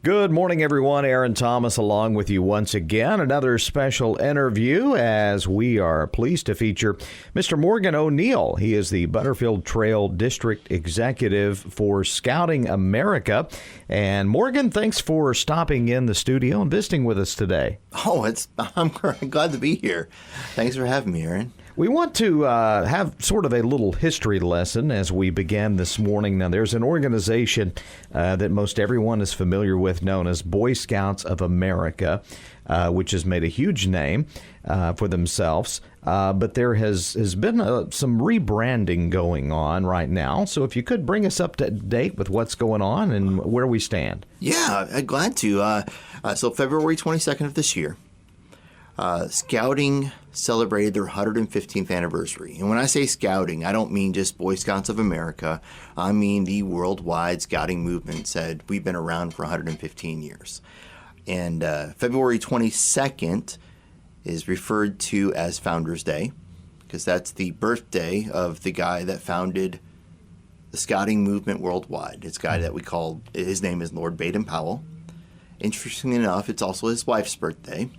Good morning, everyone. Aaron Thomas along with you once again. Another special interview as we are pleased to feature Mr. Morgan O'Neill. He is the Butterfield Trail District Executive for Scouting America. And Morgan, thanks for stopping in the studio and visiting with us today. I'm glad to be here. Thanks for having me, Aaron. We want to have sort of a little history lesson as we began this morning. Now, there's an organization that most everyone is familiar with known as Boy Scouts of America, which has made a huge name for themselves. But there has been some rebranding going on right now. So if you could bring us up to date with what's going on and where we stand. Yeah, I'm glad to. So February 22nd of this year, Scouting celebrated their 115th anniversary. And when I say Scouting, I don't mean just Boy Scouts of America. I mean the worldwide Scouting movement said we've been around for 115 years. And February 22nd is referred to as Founders Day because that's the birthday of the guy that founded the Scouting movement worldwide. It's a guy that we call, his name is Lord Baden-Powell. Interestingly enough, it's also his wife's birthday.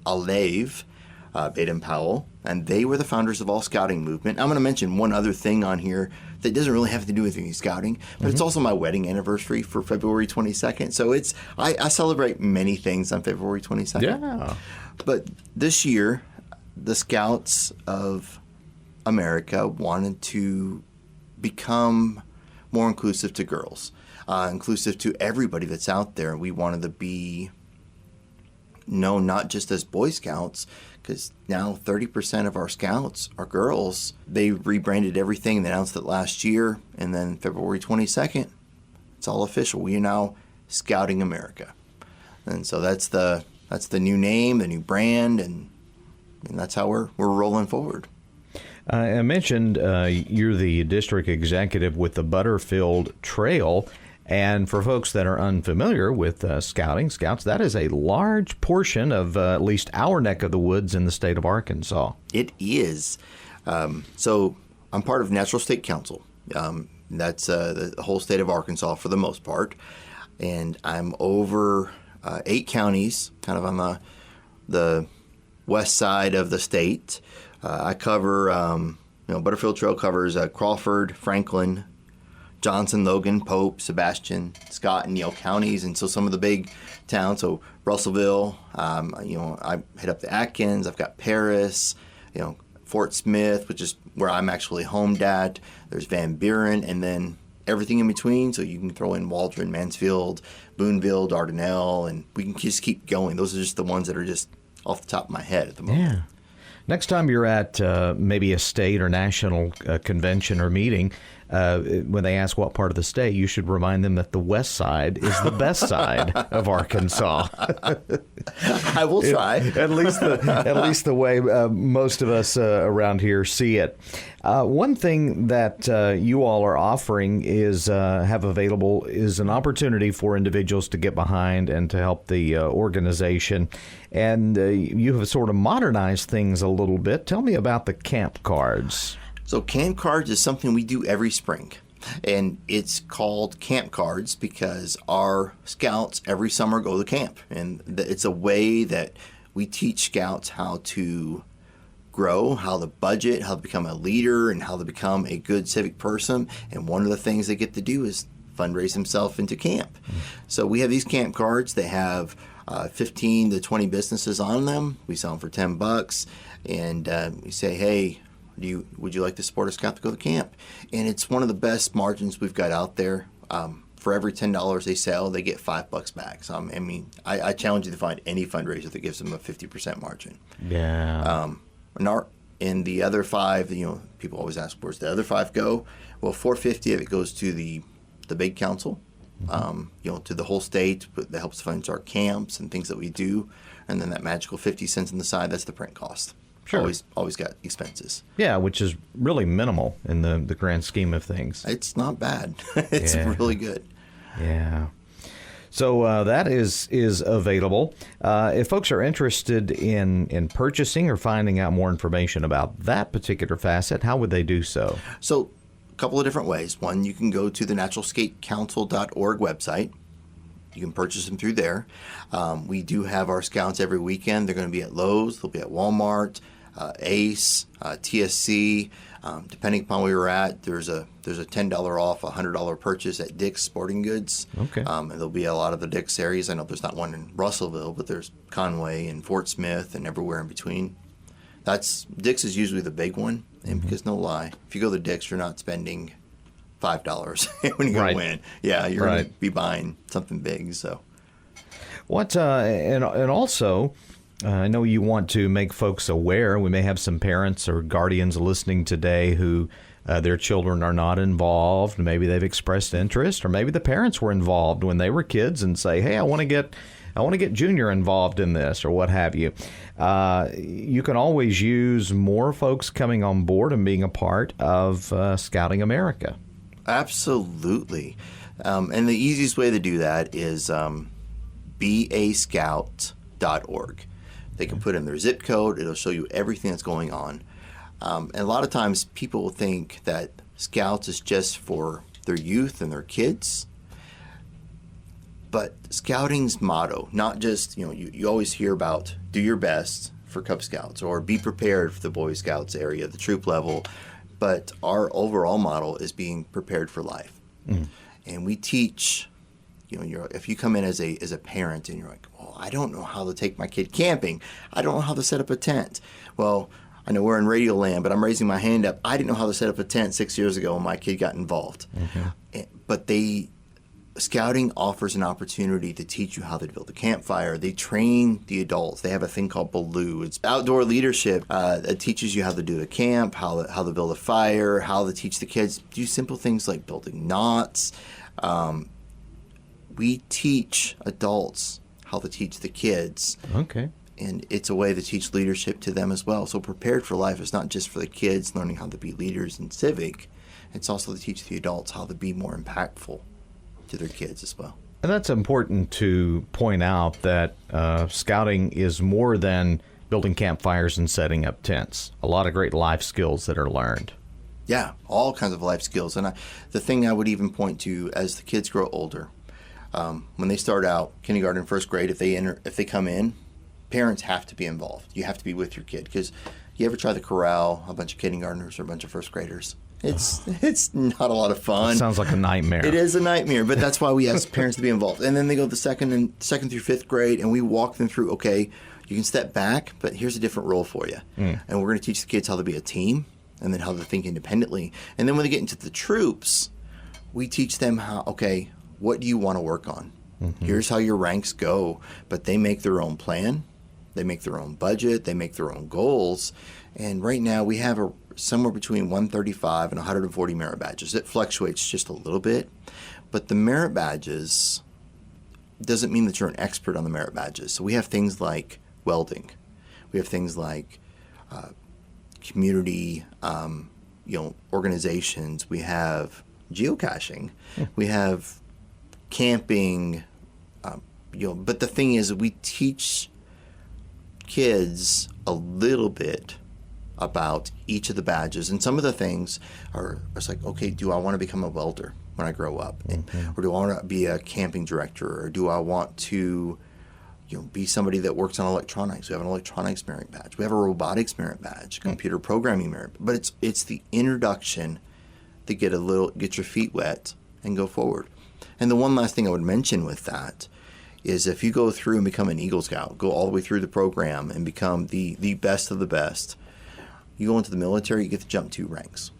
Alave Baden-Powell, and they were the founders of all Scouting movement. I'm going to mention one other thing on here that doesn't really have to do with any Scouting, but it's also my wedding anniversary for February 22nd. So I celebrate many things on February 22nd. Yeah. But this year, the Scouts of America wanted to become more inclusive to girls, inclusive to everybody that's out there. We wanted to be known not just as Boy Scouts, because now 30% of our Scouts are girls. They rebranded everything. They announced it last year, and then February 22nd, it's all official. We are now Scouting America. And so that's the new name, the new brand, and that's how we're rolling forward. I mentioned you're the district executive with the Butterfield Trail. And for folks that are unfamiliar with Scouts, that is a large portion of at least our neck of the woods in the state of Arkansas. It is. So I'm part of Natural State Council. That's the whole state of Arkansas for the most part. And I'm over 8 counties, kind of on the west side of the state. I cover, Butterfield Trail covers Crawford, Franklin, Johnson, Logan, Pope, Sebastian, Scott, and Neal counties, and so some of the big towns. So Russellville, I hit up the Atkins. I've got Paris, Fort Smith, which is where I'm actually homed at. There's Van Buren, and then everything in between. So you can throw in Waldron, Mansfield, Boonville, Dardanelle, and we can just keep going. Those are just the ones that are just off the top of my head at the moment. Yeah. Next time you're at maybe a state or national convention or meeting, when they ask what part of the state, you should remind them that the west side is the best side of Arkansas. I will try. At least the way most of us around here see it. One thing that you all are offering is have available is an opportunity for individuals to get behind and to help the organization. And you have sort of modernized things a little bit. Tell me about the camp cards. So camp cards is something we do every spring. And it's called camp cards because our scouts every summer go to camp. And it's a way that we teach scouts how to grow, how to budget, how to become a leader, and how to become a good civic person. And one of the things they get to do is fundraise themselves into camp. So we have these camp cards. They have 15 to 20 businesses on them. We sell them for $10. And we say, hey, would you like to support a scout to go to camp? And it's one of the best margins we've got out there. For every $10 they sell, they get $5 back. So I challenge you to find any fundraiser that gives them a 50% margin. Yeah. And the other 5, people always ask, where's the other 5 go? Well, $450 of it goes to the big council, to the whole state. That helps fund our camps and things that we do. And then that magical 50 cents on the side, that's the print cost. Sure. Always got expenses. Yeah, which is really minimal in the grand scheme of things. It's not bad. It's really good. Yeah. So that is available. If folks are interested in purchasing or finding out more information about that particular facet, how would they do so? So a couple of different ways. One, you can go to the naturalstatecouncil.org website. you can purchase them through there. We do have our scouts every weekend. They're going to be at Lowe's. They'll be at Walmart, Ace, TSC. Depending upon where you're at, there's a $10 off, $100 purchase at Dick's Sporting Goods. Okay. And there'll be a lot of the Dick's areas. I know there's not one in Russellville, but there's Conway and Fort Smith and everywhere in between. Dick's is usually the big one, and because no lie, if you go to Dick's, you're not spending $5 when you go in. Yeah, you're going to be buying something big. So, and also, I know you want to make folks aware. We may have some parents or guardians listening today who their children are not involved. Maybe they've expressed interest, or maybe the parents were involved when they were kids and say, "Hey, I want to get Junior involved in this," or what have you. You can always use more folks coming on board and being a part of Scouting America. Absolutely. And the easiest way to do that is bascout.org. They can put in their zip code. It'll show you everything that's going on. And a lot of times people will think that Scouts is just for their youth and their kids. But Scouting's motto, not just, you always hear about do your best for Cub Scouts or be prepared for the Boy Scouts area, the troop level. But our overall model is being prepared for life. Mm. And we teach, if you come in as a parent and you're like, well, I don't know how to take my kid camping. I don't know how to set up a tent. Well, I know we're in radio land, but I'm raising my hand up. I didn't know how to set up a tent 6 years ago when my kid got involved. Mm-hmm. But Scouting offers an opportunity to teach you how to build a campfire. They train the adults. They have a thing called Baloo. It's outdoor leadership that teaches you how to do a camp, how to build a fire, how to teach the kids do simple things like building knots. We teach adults how to teach the kids. Okay. And it's a way to teach leadership to them as well. So Prepared for Life is not just for the kids learning how to be leaders in civic. It's also to teach the adults how to be more impactful to their kids as well. And that's important to point out that Scouting is more than building campfires and setting up tents. A lot of great life skills that are learned. Yeah, all kinds of life skills. And the thing I would even point to as the kids grow older, when they start out kindergarten, first grade, if they come in, parents have to be involved. You have to be with your kid, because you ever try to corral a bunch of kindergartners or a bunch of first graders? It's not a lot of fun. It sounds like a nightmare. It is a nightmare, but that's why we ask parents to be involved. And then they go to second through fifth grade, and we walk them through, okay, you can step back, but here's a different role for you. Mm. And we're going to teach the kids how to be a team, and then how to think independently. And then when they get into the troops, we teach them what do you want to work on? Mm-hmm. Here's how your ranks go. But they make their own plan. They make their own budget. They make their own goals. And right now we have somewhere between 135 and 140 merit badges. It fluctuates just a little bit. But the merit badges doesn't mean that you're an expert on the merit badges. So we have things like welding. We have things like community organizations. We have geocaching. We have camping. But the thing is, we teach kids a little bit about each of the badges, and some of the things are it's like, okay, do I want to become a welder when I grow up? Mm-hmm. Or do I want to be a camping director? Or do I want to be somebody that works on electronics? We have an electronics merit badge. We have a robotics merit badge, computer programming merit. But it's the introduction to get your feet wet and go forward. And the one last thing I would mention with that is if you go through and become an Eagle Scout, go all the way through the program and become the best of the best, you go into the military, you get to jump 2 ranks.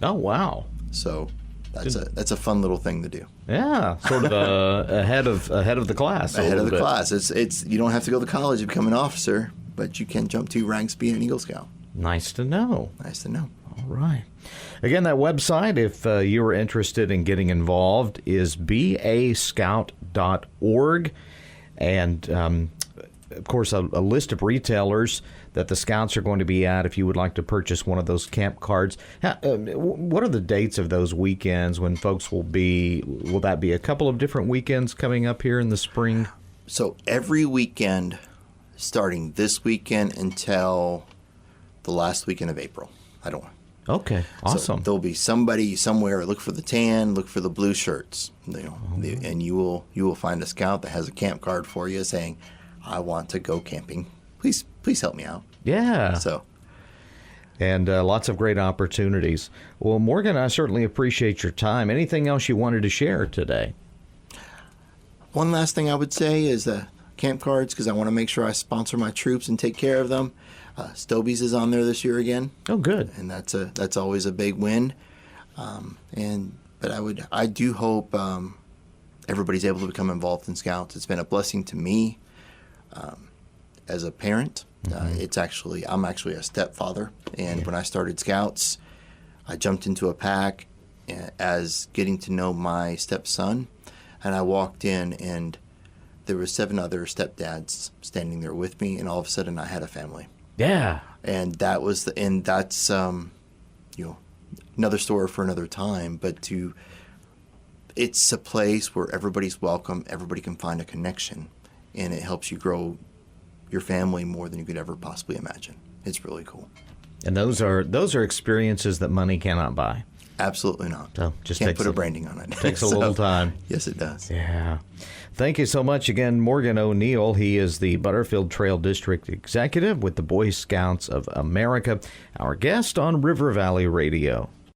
Oh, wow. So that's a fun little thing to do. Yeah, sort of ahead of the class. Ahead of the class. It's you don't have to go to college to become an officer, but you can jump 2 ranks being an Eagle Scout. Nice to know. Nice to know. All right. Again, that website, if you are interested in getting involved, is bascout.org. And, of course, a list of retailers that the Scouts are going to be at if you would like to purchase one of those camp cards. What are the dates of those weekends when folks will that be a couple of different weekends coming up here in the spring? So every weekend, starting this weekend until the last weekend of April. Okay, awesome. So there'll be somebody somewhere. Look for the tan. Look for the blue shirts. And you will find a scout that has a camp card for you, saying, "I want to go camping. Please help me out." Yeah. So. And lots of great opportunities. Well, Morgan, I certainly appreciate your time. Anything else you wanted to share today? One last thing I would say is camp cards, because I want to make sure I sponsor my troops and take care of them. Stobies is on there this year again. Oh, good. And that's always a big win. But I do hope everybody's able to become involved in Scouts. It's been a blessing to me as a parent. I'm actually a stepfather, and when I started Scouts, I jumped into a pack as getting to know my stepson, and I walked in, and there were 7 other stepdads standing there with me, and all of a sudden I had a family. Yeah. And that's another story for another time. But it's a place where everybody's welcome, everybody can find a connection, and it helps you grow your family more than you could ever possibly imagine. It's really cool. And those are experiences that money cannot buy. Absolutely not. So just can't put a branding on it. Takes a little time. Yes, it does. Yeah. Thank you so much again, Morgan O'Neill. He is the Butterfield Trail District Executive with the Boy Scouts of America, our guest on River Valley Radio.